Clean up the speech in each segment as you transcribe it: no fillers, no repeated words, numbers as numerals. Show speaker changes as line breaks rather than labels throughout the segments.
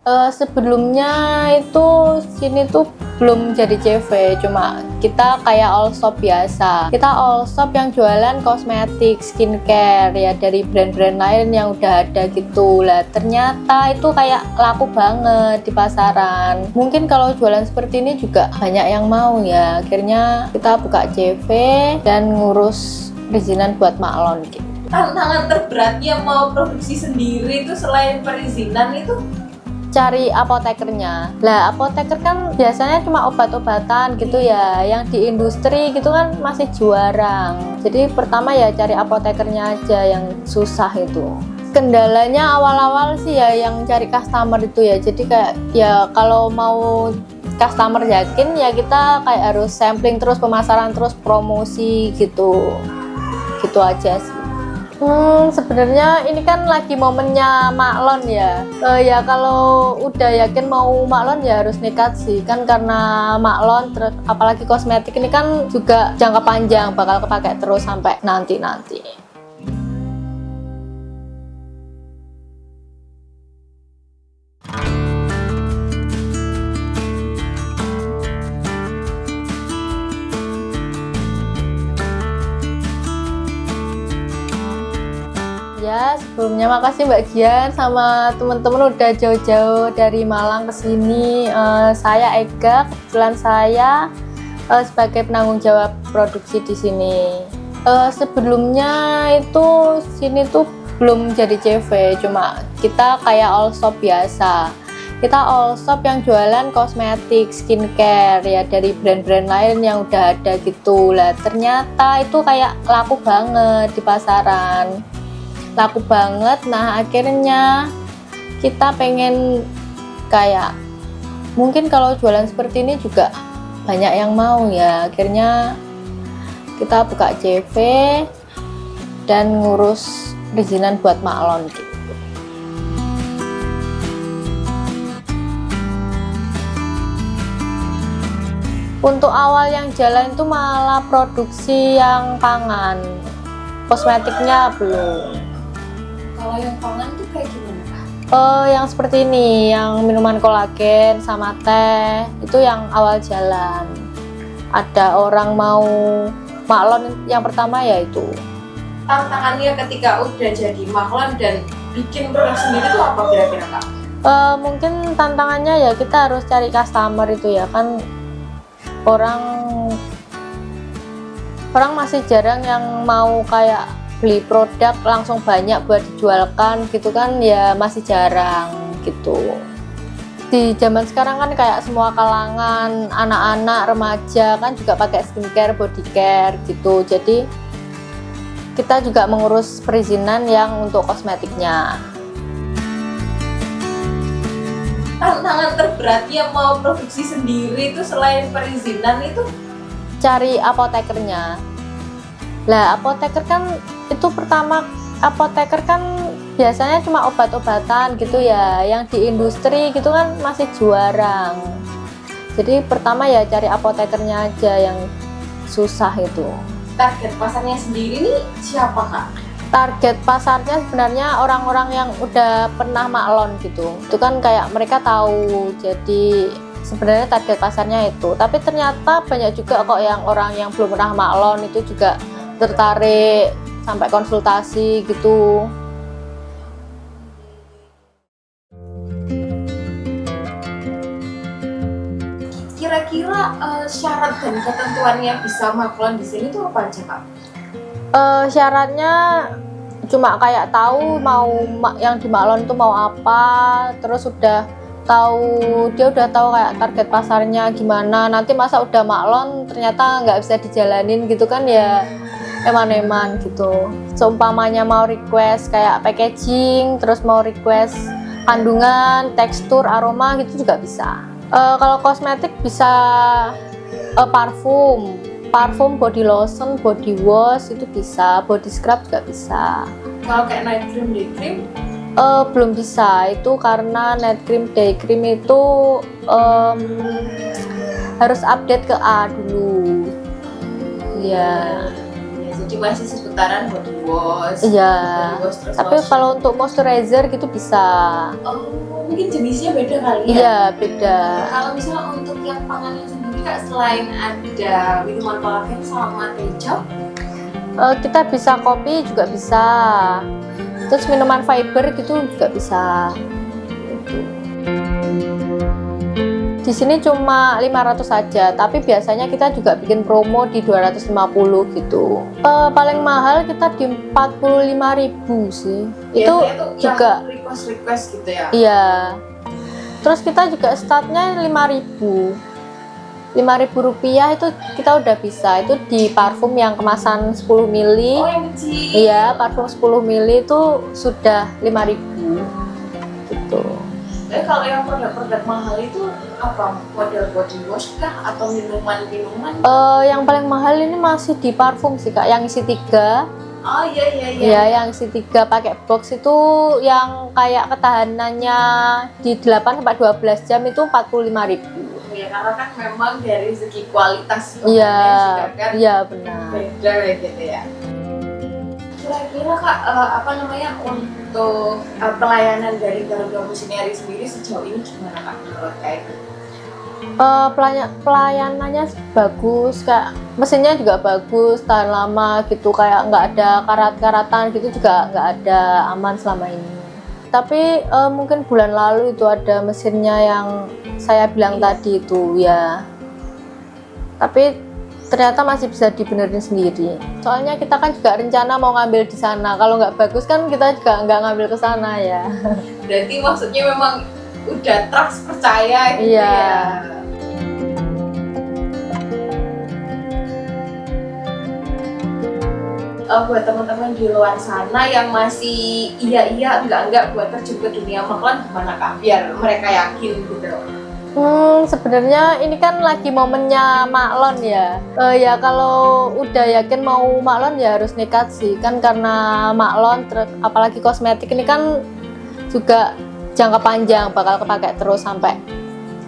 Sebelumnya itu sini tuh belum jadi CV, cuma kita kayak all shop biasa. Kita all shop yang jualan kosmetik, skincare ya dari brand-brand lain yang udah ada gitu. Lah ternyata itu kayak laku banget di pasaran. Mungkin kalau jualan seperti ini juga banyak yang mau ya. Akhirnya kita buka CV dan ngurus perizinan buat maklon gitu.
Tantangan terberatnya mau produksi sendiri itu selain perizinan itu
cari apotekernya. Lah apoteker kan biasanya cuma obat-obatan gitu ya, yang di industri gitu kan masih jarang. Jadi pertama ya cari apotekernya aja yang susah itu. Kendalanya awal-awal sih ya yang cari customer itu ya. Jadi kayak ya kalau mau customer yakin ya kita kayak harus sampling terus, pemasaran terus, promosi gitu. Gitu aja sih. Sebenarnya ini kan lagi momennya maklon ya. Ya kalau udah yakin mau maklon ya harus nekat sih kan, karena maklon terus apalagi kosmetik ini kan juga jangka panjang, bakal kepakai terus sampai nanti. Ya, sebelumnya makasih Mbak Jian sama teman-teman udah jauh-jauh dari Malang ke sini. Saya Ega, kebetulan saya sebagai penanggung jawab produksi di sini. Sebelumnya itu sini tuh belum jadi CV, cuma kita kayak all shop biasa. Kita all shop yang jualan kosmetik, skincare ya dari brand-brand lain yang udah ada gitu. Lah ternyata itu kayak laku banget di pasaran. Laku banget. Nah akhirnya kita pengen kayak mungkin kalau jualan seperti ini juga banyak yang mau ya. Akhirnya kita buka CV dan ngurus perizinan buat maklon gitu. Untuk awal yang jalan itu malah produksi yang pangan, kosmetiknya belum.
kalau yang pangan tuh kayak gimana Kak?
Yang seperti ini, yang minuman kolagen sama teh, itu yang awal jalan. Ada orang mau maklon yang pertama ya itu.
Tantangannya ketika udah jadi maklon dan bikin produk sendiri tuh apa kira-kira Kak?
Mungkin tantangannya ya kita harus cari customer itu ya kan, orang masih jarang yang mau kayak beli produk langsung banyak buat dijualkan gitu kan, ya masih jarang gitu. Di zaman sekarang kan kayak semua kalangan anak-anak, remaja kan juga pakai skincare, body care gitu. Jadi kita juga mengurus perizinan yang untuk kosmetiknya.
Tantangan terberatnya mau produksi sendiri itu selain perizinan itu
Cari apotekernya. Lah apoteker kan itu pertama, apoteker kan biasanya cuma obat-obatan gitu ya, yang di industri gitu kan masih jarang. Jadi pertama ya cari apotekernya aja yang susah itu.
target pasarnya sendiri nih siapa Kak?
Target pasarnya sebenarnya orang-orang yang udah pernah maklon gitu. Itu kan kayak mereka tahu, jadi sebenarnya target pasarnya itu. Tapi ternyata banyak juga kok yang orang yang belum pernah maklon itu juga tertarik sampai konsultasi gitu.
Kira-kira syarat dan ketentuannya bisa maklon di sini tuh apa aja Kak?
Syaratnya cuma kayak tahu mau yang dimaklon itu mau apa, terus udah tahu, dia udah tahu kayak target pasarnya gimana. Nanti masa udah maklon ternyata nggak bisa dijalanin gitu kan ya, eman-eman gitu. Seumpamanya mau request kayak packaging, terus mau request kandungan, tekstur, aroma gitu juga bisa. Kalau kosmetik bisa parfum, body lotion, body wash itu bisa, body scrub juga bisa.
Kalau kayak night cream, day cream?
Belum bisa, itu karena night cream, day cream itu harus update ke A dulu. Iya.
Ya, jadi masih seputaran body wash.
Iya. Tapi
lotion.
kalau untuk moisturizer gitu bisa.
Oh, mungkin jenisnya beda kali ya?
Iya, beda.
Kalau misalnya untuk yang panganan sendiri Kak, selain ada minuman kolagen sama teh hijau,
Kita bisa kopi juga bisa. Terus minuman fiber gitu juga bisa. Gitu. Di sini cuma 500 saja, tapi biasanya kita juga bikin promo di 250 gitu. Paling mahal kita di 45.000 sih. Itu juga
request gitu ya.
Iya. Terus kita juga startnya 5.000. 5.000 rupiah itu kita udah bisa. Itu di parfum yang kemasan 10 ml.
Oh, yang kecil.
Iya, parfum 10 ml itu sudah 5.000 gitu.
Jadi kalau yang produk-produk mahal itu apa? Model body wash kah atau minuman-minuman?
Yang paling mahal ini masih di parfum sih Kak, yang isi 3.
Oh iya.
Ya, yang isi 3 pakai box itu yang kayak ketahanannya di 8 sampai 12 jam itu 45.000.
Ya karena kan memang dari segi kualitas
Iya,
juga kan
iya benar.
beda gitu ya. Kira-kira Kak, apa namanya untuk pelayanan dari Garuda Machinery sendiri sejauh ini gimana Kak menurut Kak?
Pelayanannya bagus, Kak. Mesinnya juga bagus, tahan lama gitu, kayak nggak ada karat-karatan gitu juga nggak ada, aman selama ini. Tapi mungkin bulan lalu itu ada mesinnya yang saya bilang tadi itu ya. Tapi ternyata masih bisa dibenerin sendiri. Soalnya kita kan juga rencana mau ngambil di sana. Kalau nggak bagus kan kita juga nggak ngambil ke sana ya.
Berarti maksudnya memang udah trust, percaya gitu
Iya.
ya. Buat teman-teman di luar sana yang masih iya enggak buat terjun ke dunia maklon, gimana Kak? Biar mereka yakin gitu.
Sebenarnya ini kan lagi momennya maklon ya. Ya kalau udah yakin mau maklon ya harus nekat sih. Kan karena maklon, apalagi kosmetik ini kan juga jangka panjang, bakal kepake terus sampai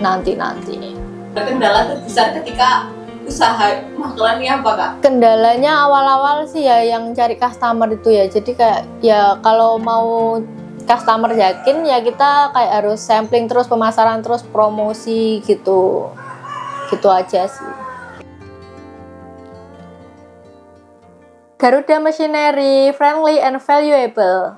nanti.
Kendala terbesar ketika usaha maklon ini apa Kak?
Kendalanya awal-awal sih ya yang cari customer itu ya. Jadi kayak ya kalau mau customer yakin ya kita kayak harus sampling terus, pemasaran terus, promosi gitu aja sih. Garuda Machinery, friendly and valuable.